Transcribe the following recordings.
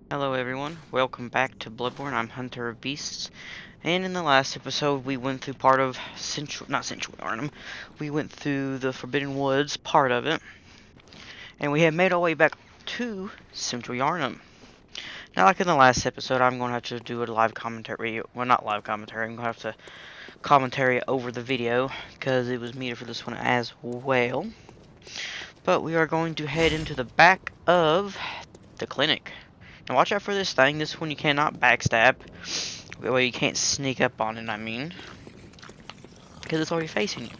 Hello everyone, welcome back to Bloodborne. I'm Hunter of Beasts, and in the last episode we went through part of not Central Arnhem. We went through the Forbidden Woods, part of it, and we have made our way back to Central Yarnum. Now, like in the last episode, I'm going to have to do a live commentary, well not live commentary, I'm going to have to commentary over the video, because it was needed for this one as well. But we are going to head into the back of the clinic. Now watch out for this thing. This one you cannot backstab. Well, you can't sneak up on it, I mean. Because it's already facing you.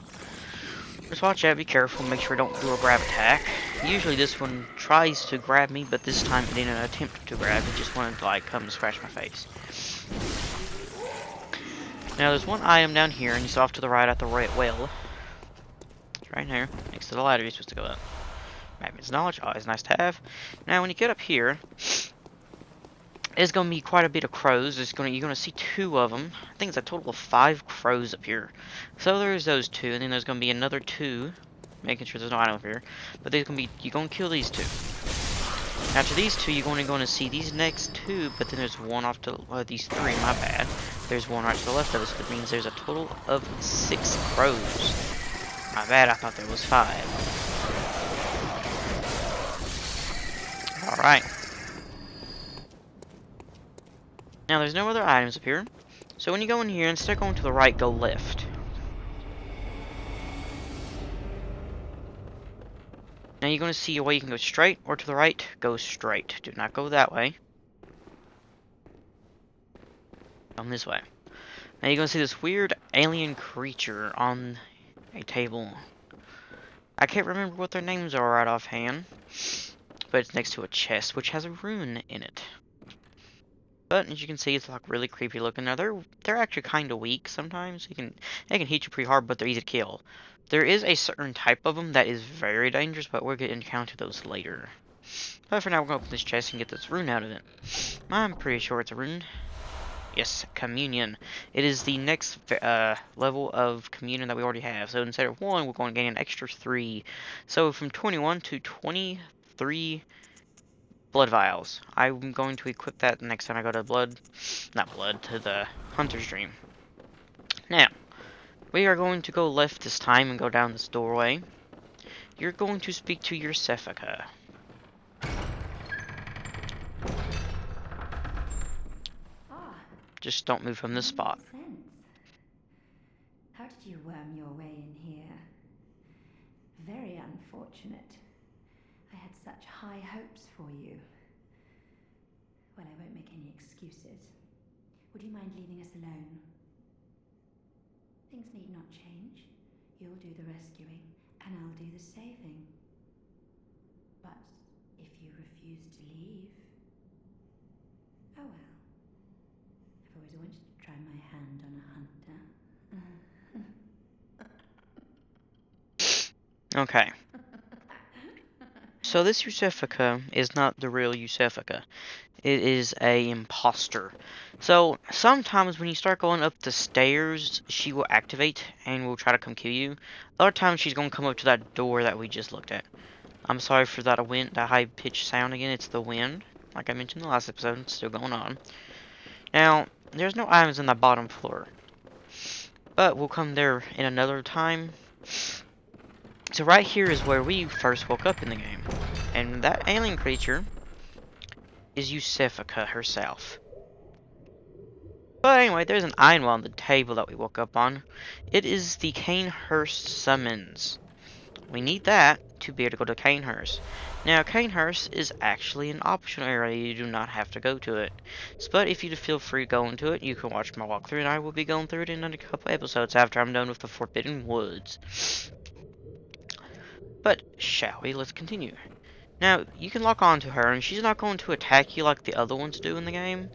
Just watch out, be careful, make sure I don't do a grab attack. Usually this one tries to grab me, but this time it didn't attempt to grab. It just wanted to, like, come and scratch my face. Now there's one item down here, and it's off to the right at the right well. It's right here, next to the ladder you're supposed to go up. Magnet's knowledge, always nice to have. Now when you get up here, there's going to be quite a bit of crows. You're going to see two of them. I think it's a total of 5 crows up here. So there's those 2, and then there's going to be another 2, making sure there's no item up here. But there's going to be, you're going to kill these 2. After these 2, you're only going to see these next 2, but then there's one off to, these 3, my bad. There's one right to the left of us, that means there's a total of 6 crows. My bad, I thought there was 5. Alright. Now, there's no other items up here. So when you go in here, instead of going to the right, go left. Now you're going to see a way you can go straight, or to the right, go straight. Do not go that way. Come this way. Now you're going to see this weird alien creature on a table. I can't remember what their names are right offhand. But it's next to a chest, which has a rune in it. But as you can see, it's like really creepy looking. Now they're actually kind of weak sometimes. They can hit you pretty hard, but they're easy to kill. There is a certain type of them that is very dangerous, but we're going to encounter those later. But for now, we're going to open this chest and get this rune out of it. I'm pretty sure it's a rune. Yes, communion. It is the next level of communion that we already have. So instead of 1, we're going to gain an extra 3. So from 21 to 23 blood vials. I'm going to equip that next time I go to to the Hunter's Dream. Now, we are going to go left this time and go down this doorway. You're going to speak to your Sephika. Just don't move from this spot. How did you worm your way in here? Very unfortunate. I had such high hopes for you. Well, I won't make any excuses. Would you mind leaving us alone? Things need not change. You'll do the rescuing, and I'll do the saving. But if you refuse to leave... Oh well. I've always wanted to try my hand on a hunter. Okay. So this Yusefika is not the real Yusefika. It is a imposter. So sometimes when you start going up the stairs, she will activate and will try to come kill you. Other times she's going to come up to that door that we just looked at. I'm sorry for that high-pitched sound again. It's the wind. Like I mentioned in the last episode, it's still going on. Now, there's no items on the bottom floor. But we'll come there in another time. So right here is where we first woke up in the game. And that alien creature is Yusefika herself. But anyway, there's an item on the table that we woke up on. It is the Canehurst summons. We need that to be able to go to Canehurst. Now, Canehurst is actually an optional area. You do not have to go to it. But if you feel free going to it, you can watch my walkthrough, and I will be going through it in a couple episodes after I'm done with the Forbidden Woods. But, shall we? Let's continue. Now, you can lock onto her, and she's not going to attack you like the other ones do in the game.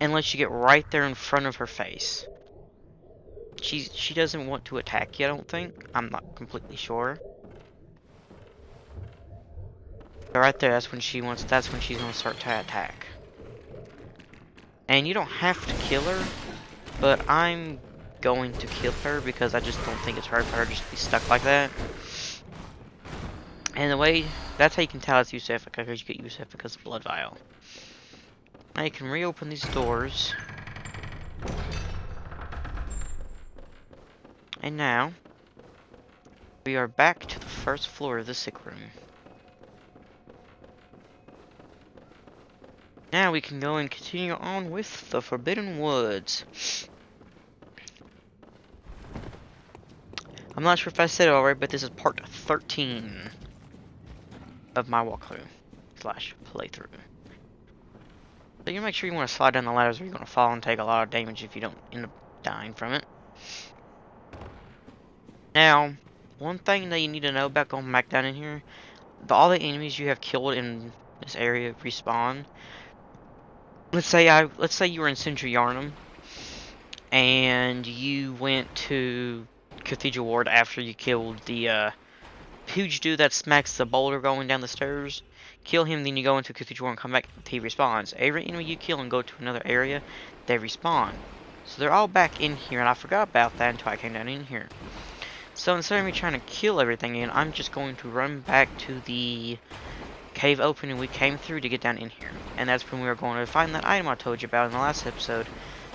Unless you get right there in front of her face. She doesn't want to attack you, I don't think. I'm not completely sure. But right there, that's when she's going to start to attack. And you don't have to kill her, but I'm going to kill her because I just don't think it's right for her just to be stuck like that. And that's how you can tell it's Yusefika, because you get Yusefika's blood vial. Now you can reopen these doors. And now, we are back to the first floor of the sick room. Now we can go and continue on with the Forbidden Woods. I'm not sure if I said it already, but this is part 13 of my walkthrough slash playthrough. So you make sure you want to slide down the ladders or you're going to fall and take a lot of damage if you don't end up dying from it. Now, one thing that you need to know about going back down in here, all the enemies you have killed in this area respawn. Let's say you were in Central Yarnum and you went to Cathedral Ward after you killed the huge dude that smacks the boulder going down the stairs. Kill him, then you go into Cathedral Ward and come back, he respawns. Every enemy you kill and go to another area, they respawn. So they're all back in here, and I forgot about that until I came down in here. So instead of me trying to kill everything in, I'm just going to run back to the cave opening we came through to get down in here. And that's when we were going to find that item I told you about in the last episode.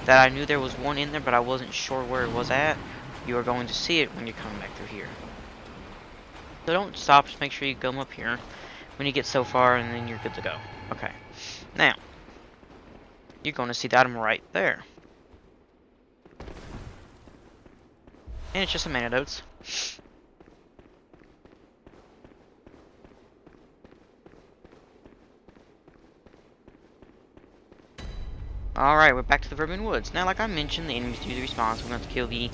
That I knew there was one in there, but I wasn't sure where it was at. You are going to see it when you're coming back through here. So don't stop, just make sure you come up here when you get so far, and then you're good to go. Okay. Now, you're going to see the item right there. And it's just some antidotes. Alright, we're back to the Forbidden Woods. Now, like I mentioned, the enemies do the respawn, so we're going to have to kill the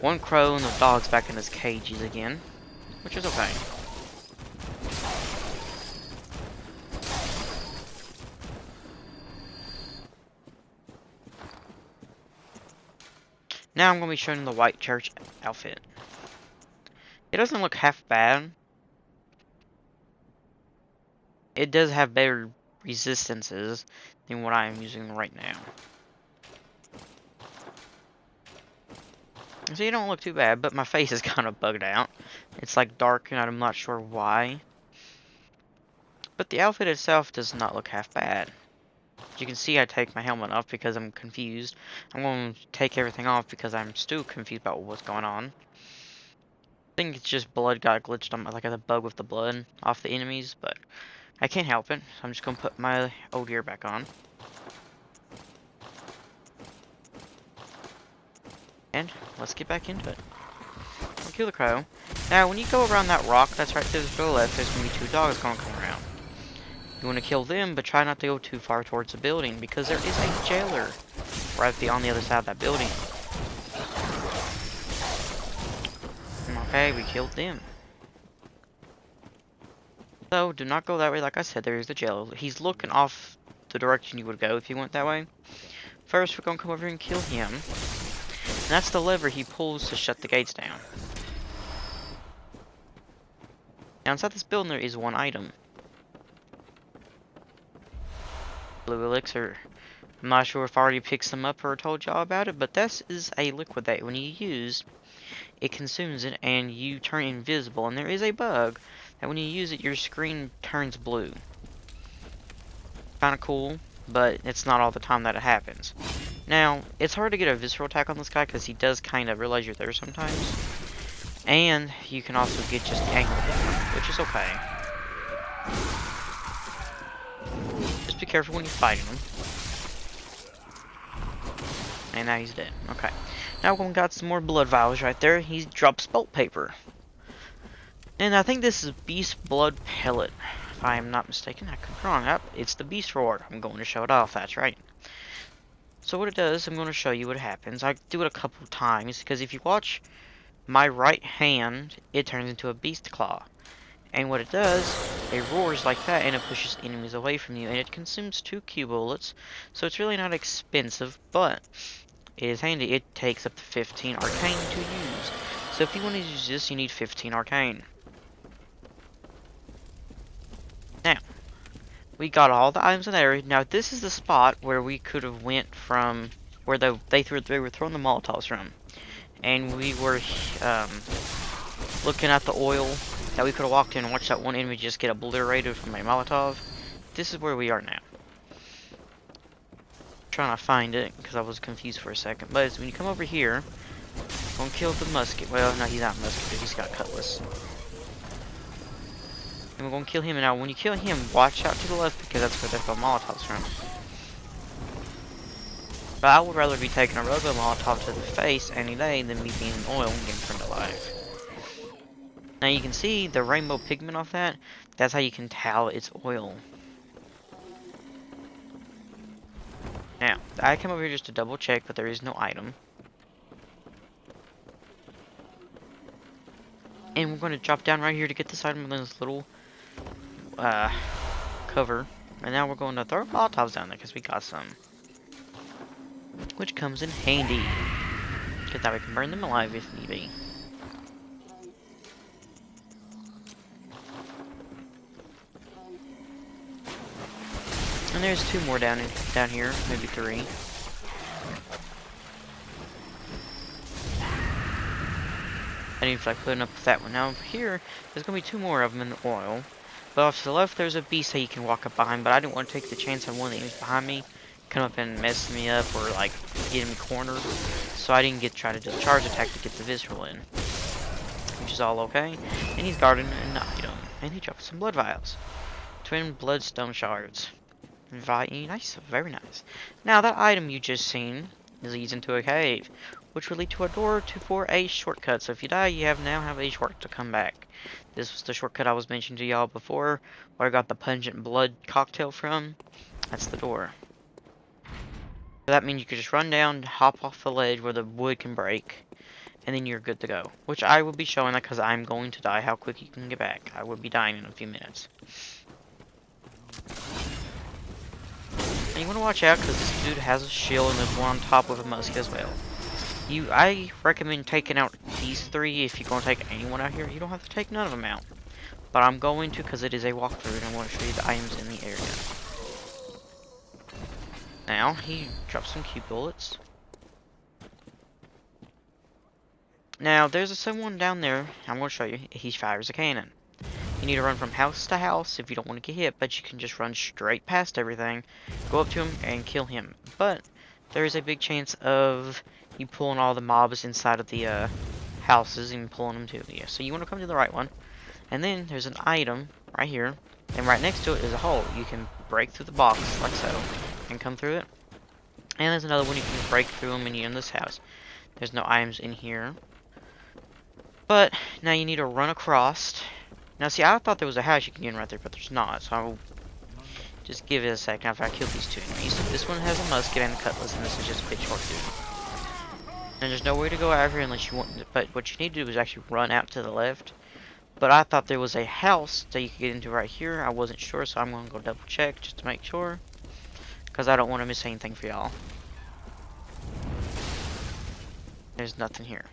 one crow and the dogs back in his cages again. Which is okay. Now I'm going to be showing the white church outfit. It doesn't look half bad. It does have better resistances than what I am using right now. So you don't look too bad, but my face is kind of bugged out. It's like dark and I'm not sure why. But the outfit itself does not look half bad. As you can see, I take my helmet off because I'm confused. I'm going to take everything off because I'm still confused about what's going on. I think it's just blood got glitched on my, like a bug with the blood off the enemies, but I can't help it. So I'm just going to put my old gear back on. And let's get back into it. We'll kill the crow. Now, when you go around that rock that's right to the left, there's going to be two dogs going to come around. You want to kill them, but try not to go too far towards the building, because there is a jailer right on the other side of that building. Okay, we killed them. So, do not go that way, like I said, there is the jailer. He's looking off the direction you would go if you went that way. First, we're going to come over here and kill him. And that's the lever he pulls to shut the gates down. Now, inside this building, there is one item. Blue elixir. I'm not sure if I already picked some up or told y'all about it, but this is a liquid that when you use, it consumes it and you turn invisible. And there is a bug that when you use it, your screen turns blue. Kind of cool, but it's not all the time that it happens. Now, it's hard to get a visceral attack on this guy because he does kind of realize you're there sometimes. And you can also get just the angle, which is okay. Just be careful when you're fighting him. And now he's dead. Okay. Now we got some more blood vials right there. He drops bolt paper. And I think this is Beast Blood Pellet. If I am not mistaken, I could be wrong. Yep, it's the Beast Roar. I'm going to show it off, that's right. So what it does, I'm going to show you what happens. I do it a couple times, because if you watch my right hand, it turns into a Beast Claw. And what it does, it roars like that, and it pushes enemies away from you, and it consumes 2 Q bullets, so it's really not expensive, but it is handy. It takes up to 15 arcane to use. So if you want to use this, you need 15 arcane. Now, we got all the items in the area. Now, this is the spot where we could have went from, where they were throwing the Molotovs from. And we were looking at the oil that we could have walked in and watched that one enemy just get obliterated from a Molotov. This is where we are now. trying to find it because I was confused for a second. But it's when you come over here, gonna kill the musket. Well, no, he's not musket, he's got cutlass. And we're gonna kill him. And now, when you kill him, watch out to the left because that's where they throw Molotovs from. But I would rather be taking a regular Molotov to the face any day than me being in oil and getting burned alive. Now you can see the rainbow pigment off that. That's how you can tell it's oil. Now, I come over here just to double check, but there is no item. And we're going to drop down right here to get this item in this little cover. And now we're going to throw Molotovs down there because we got some. Which comes in handy. Because now we can burn them alive if need be. And there's two more down here, maybe three. I didn't feel like putting up with that one. Now here, there's gonna be two more of them in the oil. But off to the left, there's a beast that you can walk up behind. But I didn't want to take the chance on one that was behind me, come up and mess me up or like get me cornered. So I didn't try to do the charge attack to get the visceral in, which is all okay. And he's guarding an item, and he drops some blood vials, twin bloodstone shards. Nice, very nice. Now that item you just seen leads into a cave, which will lead to a door for a shortcut. So if you die, you now have a shortcut to come back. This was the shortcut I was mentioning to y'all before, where I got the pungent blood cocktail from. That's the door. So that means you could just run down, hop off the ledge where the wood can break, and then you're good to go. Which I will be showing that because I'm going to die how quick you can get back. I will be dying in a few minutes. And you want to watch out because this dude has a shield and there's one on top with a musket as well. I recommend taking out these three if you're going to take anyone out here. You don't have to take none of them out. But I'm going to because it is a walkthrough and I want to show you the items in the area. Now, he drops some cube bullets. Now, there's someone down there. I'm going to show you. He fires a cannon. You need to run from house to house if you don't want to get hit, but you can just run straight past everything, go up to him, and kill him. But there is a big chance of you pulling all the mobs inside of the houses and pulling them to you. So you want to come to the right one. And then there's an item right here, and right next to it is a hole. You can break through the box like so, and come through it. And there's another one you can break through them and you're in this house. There's no items in here. But now you need to run across. Now, see, I thought there was a house you can get in right there, but there's not. So I'll just give it a second after I kill these two enemies. This one has a musket and a cutlass, and this is just a pitchfork dude. And there's nowhere to go out here unless you want. But what you need to do is actually run out to the left. But I thought there was a house that you could get into right here. I wasn't sure, so I'm gonna go double check just to make sure, because I don't want to miss anything for y'all. There's nothing here.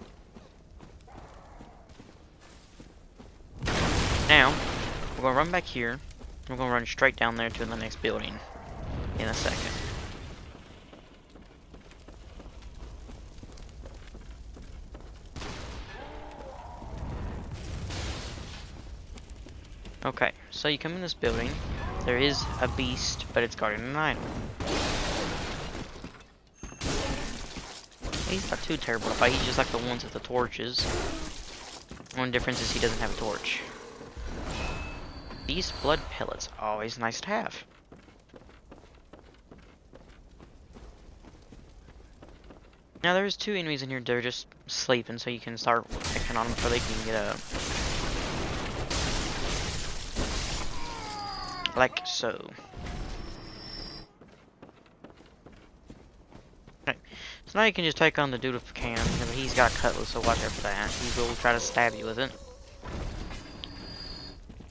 Now, we're going to run back here. We're going to run straight down there to the next building in a second. Okay, so you come in this building. There is a beast, but it's guarding an item. He's not too terrible to fight. He's just like the ones with the torches. One difference is he doesn't have a torch. These blood pellets, always nice to have. Now there's two enemies in here, they're just sleeping, so you can start picking on them before they can get up. Like so. Okay, so now you can just take on the dude with the cannon. He's got a cutlass, so watch out for that. He will try to stab you with it.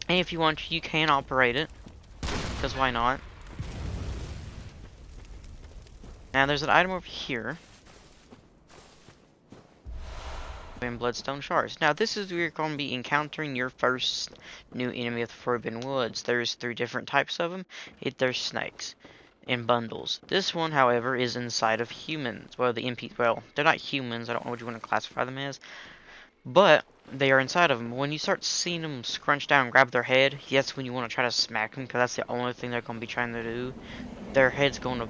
And if you want, you can operate it, because why not? Now there's an item over here. And bloodstone shards. Now this is where you're going to be encountering your first new enemy of the Forbidden Woods. There's 3 different types of them. There's snakes in bundles. This one, however, is inside of humans. Well, they're not humans. I don't know what you want to classify them as. But they are inside of them. When you start seeing them scrunch down and grab their head, that's when you want to try to smack them, because that's the only thing they're going to be trying to do. Their head's going to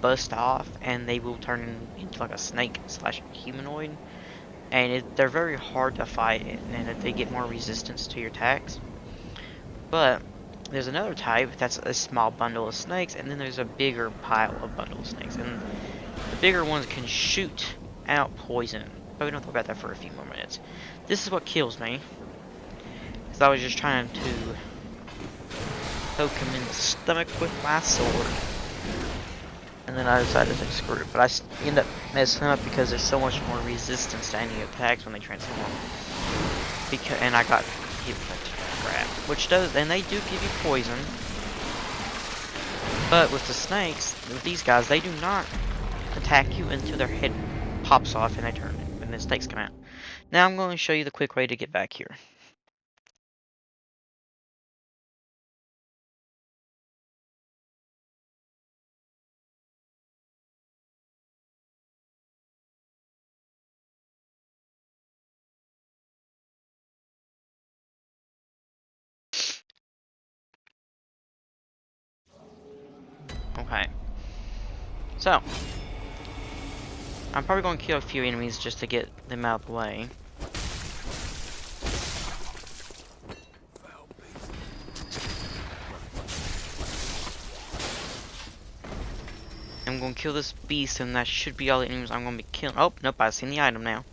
bust off, and they will turn into like a snake slash humanoid. And they're very hard to fight, and they get more resistance to your attacks. But there's another type that's a small bundle of snakes, and then there's a bigger pile of bundle of snakes. And the bigger ones can shoot out poison. But we don't talk about that for a few more minutes. This is what kills me, because I was just trying to poke him in the stomach with my sword. And then I decided to screw it. But I end up messing up because there's so much more resistance to any attacks when they transform. And I got hit with that crap. Which does, and they do give you poison. But with the snakes, with these guys, they do not attack you until their head pops off and they turn it. And the snakes come out. Now I'm going to show you the quick way to get back here. Okay. So, I'm probably going to kill a few enemies just to get them out of the way. I'm going to kill this beast, and that should be all the enemies I'm going to be killing. Oh, nope, I've seen the item now.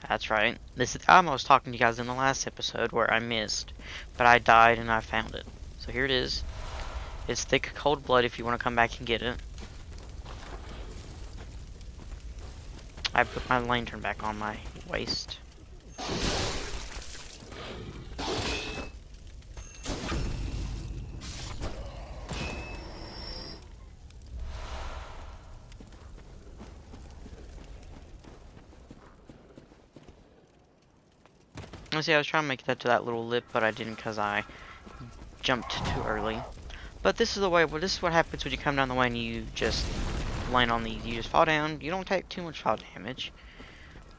That's right. This is the item I was talking to you guys in the last episode where I missed. But I died and I found it. So here it is. It's thick cold blood if you want to come back and get it. I put my lantern back on my waist. Let's see, I was trying to make that to that little lip, but I didn't because I jumped too early. But this is the way, well, this is what happens when you come down the way and you just land on these. You just fall down. You don't take too much fall damage.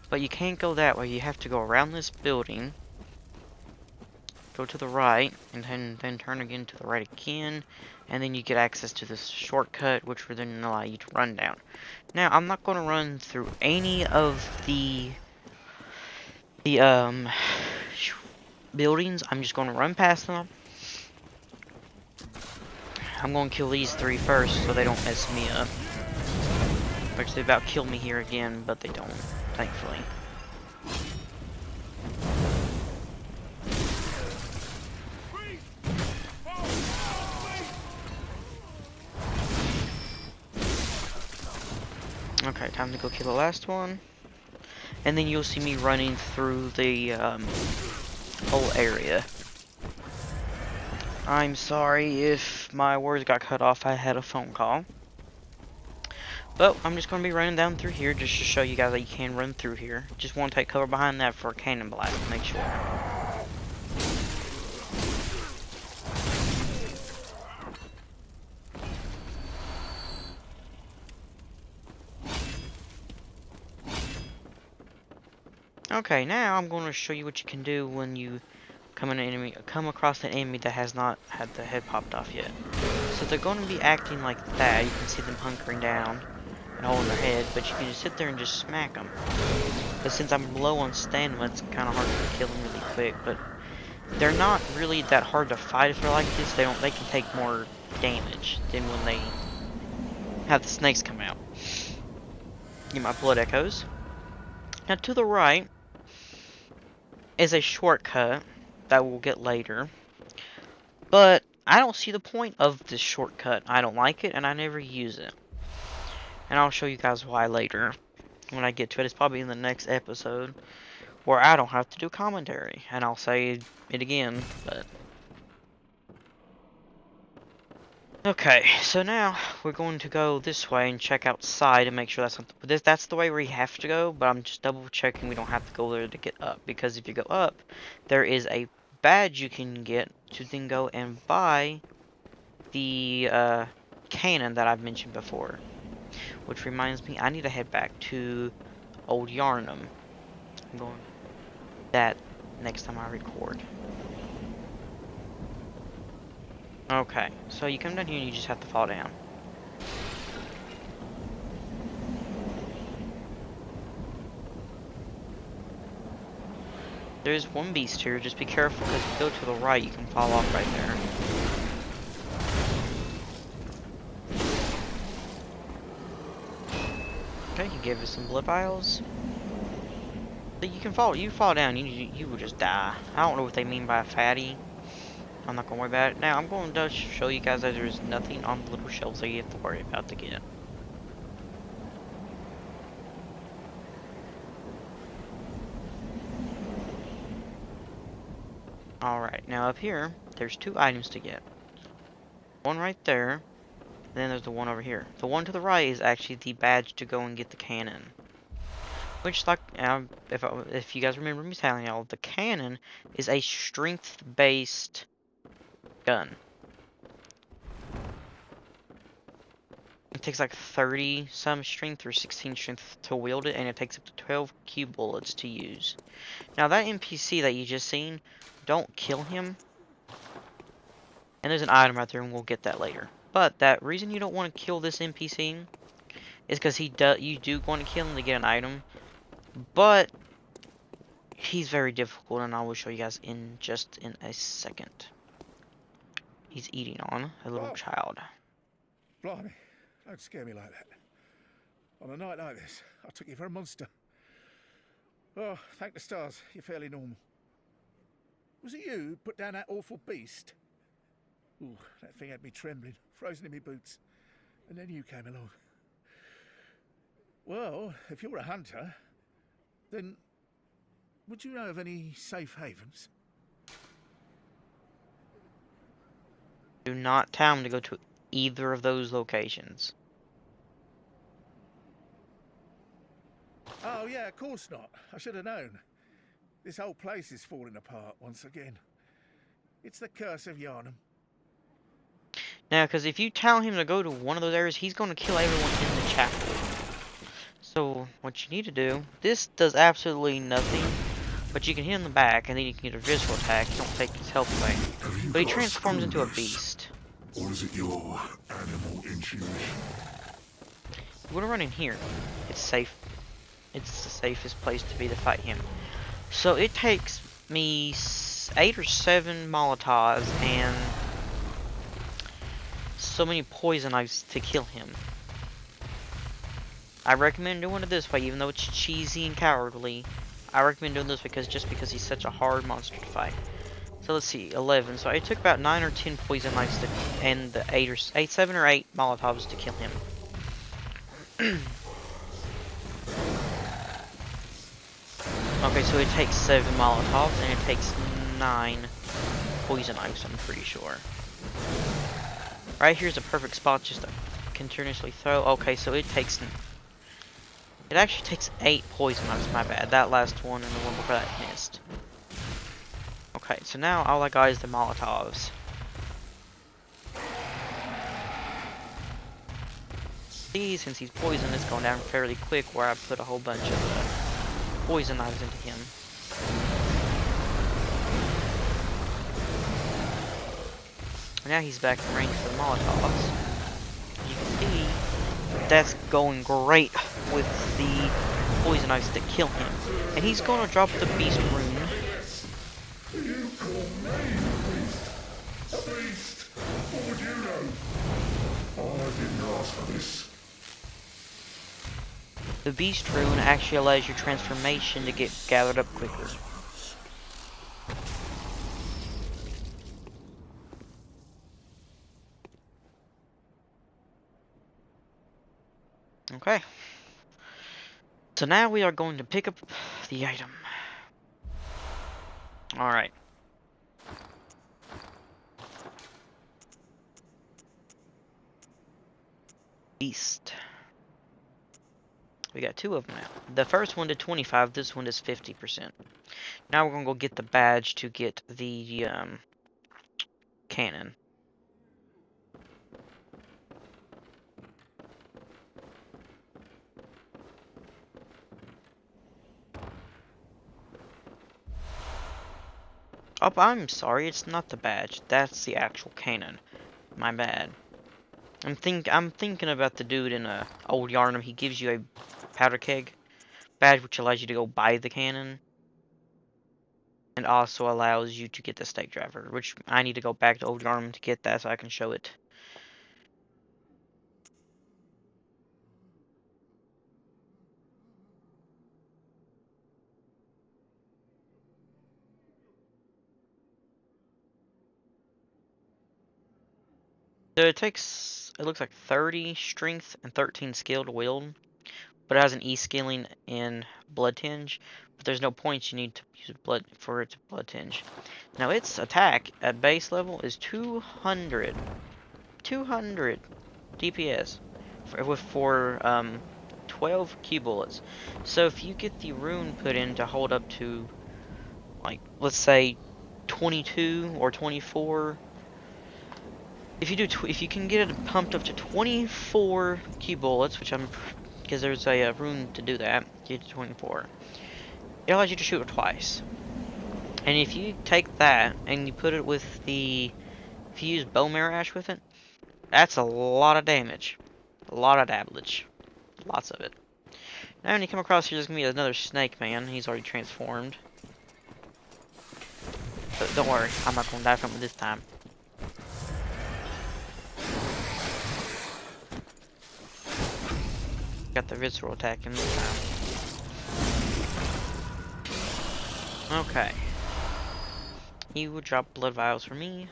But you can't go that way. You have to go around this building. Go to the right, and then turn again to the right again. And then you get access to this shortcut, which will then allow you to run down. Now, I'm not going to run through any of the buildings. I'm just going to run past them. I'm going to kill these three first so they don't mess me up. Which they about killed me here again, but they don't, thankfully. Okay, time to go kill the last one. And then you'll see me running through the whole area. I'm sorry if my words got cut off. I had a phone call. But I'm just going to be running down through here just to show you guys that you can run through here. Just want to take cover behind that for a cannon blast to make sure. Okay, now I'm going to show you what you can do when you come across an enemy that has not had the head popped off yet. So they're going to be acting like that. You can see them hunkering down and holding their head, but you can just sit there and just smack them. But since I'm low on stamina, it's kind of hard to kill them really quick. But they're not really that hard to fight if they're like this. They can take more damage than when they have the snakes come out. Get my blood echoes. Now to the right is a shortcut that we'll get later. But I don't see the point of this shortcut. I don't like it and I never use it. And I'll show you guys why later when I get to it. It's probably in the next episode where I don't have to do commentary. And I'll say it again, but... Okay, so now we're going to go this way and check outside and make sure that's the way we have to go, but I'm just double checking we don't have to go there to get up, because if you go up, there is a badge you can get to then go and buy the cannon that I've mentioned before. Which reminds me, I need to head back to Old Yarnum. I'm going that next time I record. Okay, so you come down here and you just have to fall down. There's one beast here. Just be careful, because if you go to the right, you can fall off right there. Okay, you gave us some blood vials. So you can fall. You fall down. You will just die. I don't know what they mean by a fatty. I'm not gonna worry about it. Now I'm going to show you guys that there's nothing on the little shelves that you have to worry about to get. Alright, now up here, there's two items to get. One right there, and then there's the one over here. The one to the right is actually the badge to go and get the cannon. Which, like, if you guys remember me telling y'all, the cannon is a strength-based gun. It takes like 30 some strength or 16 strength to wield it, and it takes up to 12 cube bullets to use. Now that NPC that you just seen, don't kill him. And there's an item right there, and we'll get that later. But that reason you don't want to kill this NPC is because you do want to kill him to get an item, but he's very difficult, and I will show you guys in a second. He's eating on a little child. Blimey, don't scare me like that. On a night like this, I took you for a monster. Oh, thank the stars, you're fairly normal. Was it you who put down that awful beast? Ooh, that thing had me trembling, frozen in my boots. And then you came along. Well, if you're a hunter, then would you know of any safe havens? Do not tell him to go to either of those locations. Oh yeah, of course not. I should have known. This whole place is falling apart once again. It's the curse of Yarnum. Now, because if you tell him to go to one of those areas, he's going to kill everyone in the chapel. So, what you need to do, this does absolutely nothing, but you can hit him in the back, and then you can get a visual attack. You don't take his health away. But he transforms into a beast. Or is it your animal intuition? You want to run in here. It's safe. It's the safest place to be to fight him. So, it takes me 8 or 7 Molotovs and so many poison knives to kill him. I recommend doing it this way, even though it's cheesy and cowardly. I recommend doing this because he's such a hard monster to fight. So let's see, 11. So it took about 9 or 10 poison knives and the 7 or 8 Molotovs to kill him. Okay, so it takes 7 Molotovs and it takes 9 poison knives, I'm pretty sure. Right here's a perfect spot just to continuously throw. Okay, so it actually takes 8 poison knives, my bad. That last one and the one before that missed. Okay, so now all I got is the Molotovs. See, since he's poisoned, it's going down fairly quick where I put a whole bunch of poison knives into him. Now he's back in range for the Molotovs. You can see that's going great with the poison knives that kill him. And he's going to drop the beast rune. You call me a beast? A beast? What would you know? I didn't ask for this. The beast rune actually allows your transformation to get gathered up quicker. Okay. So now we are going to pick up the item. Alright. Beast. We got 2 of them now. The first one did 25, this one is 50%. Now we're going to go get the badge to get the cannon. Oh, I'm sorry, it's not the badge. That's the actual cannon. My bad. I'm thinking about the dude in old Yarnum. He gives you a powder keg badge, which allows you to go buy the cannon. and also allows you to get the stake driver, which I need to go back to Old Yarnum to get that so I can show it. So it looks like 30 strength and 13 skill to wield, but it has an E-scaling in blood tinge, but there's no points you need to use blood for it to blood tinge. Now its attack at base level is 200 DPS for 12 Q bullets. So if you get the rune put in to hold up to, like, let's say 22 or 24, if you can get it pumped up to 24 Q bullets, which because there's a rune to do that, get to 24. It allows you to shoot it twice. And if you take that and you put it with if you use bone marrow ash with it, that's a lot of damage. A lot of damage. Lots of it. Now when you come across here, there's gonna be another snake man. He's already transformed. But don't worry, I'm not gonna die from it this time. Got the visceral attack in this time. Okay. You will drop blood vials for me.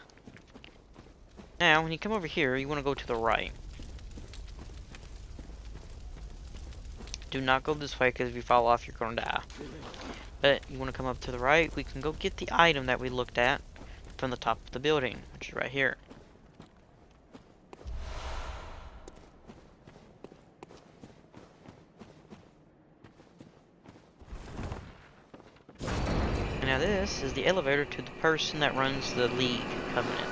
Now, when you come over here, you want to go to the right. Do not go this way, because if you fall off, you're going to die. But you want to come up to the right. We can go get the item that we looked at from the top of the building, which is right here. And now this is the elevator to the person that runs the League Covenant.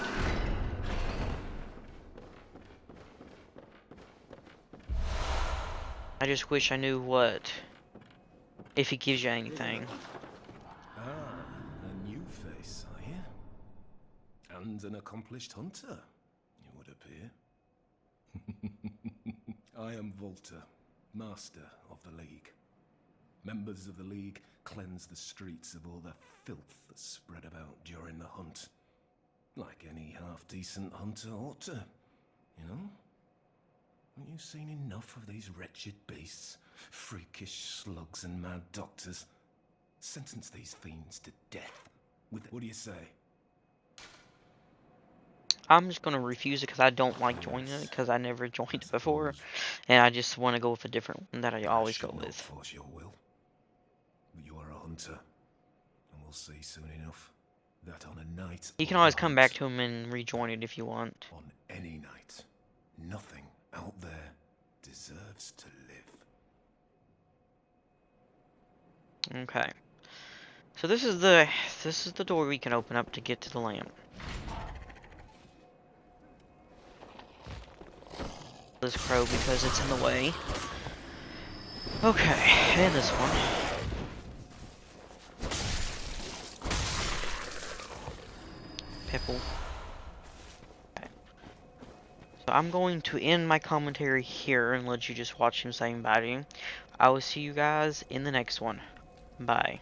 I just wish I knew if he gives you anything. Ah, a new face, are you? And an accomplished hunter, it would appear. I am Volta, Master of the League. Members of the League cleanse the streets of all the filth that's spread about during the hunt. Like any half-decent hunter ought to, you know? Haven't you seen enough of these wretched beasts? Freakish slugs and mad doctors. Sentence these fiends to death. What do you say? I'm just going to refuse it because I don't like joining it because I never joined it before. And I just want to go with a different one that I always go with. Force your will. But you are a hunter. And we'll see soon enough that on a night... You can always come back to him and rejoin it if you want. On any night, nothing out there deserves to live. Okay. So this is the door we can open up to get to the lamp. This crow because it's in the way. Okay, and this one. Pipple. Okay. So I'm going to end my commentary here and let you just watch him saying bye to you. I will see you guys in the next one. Bye.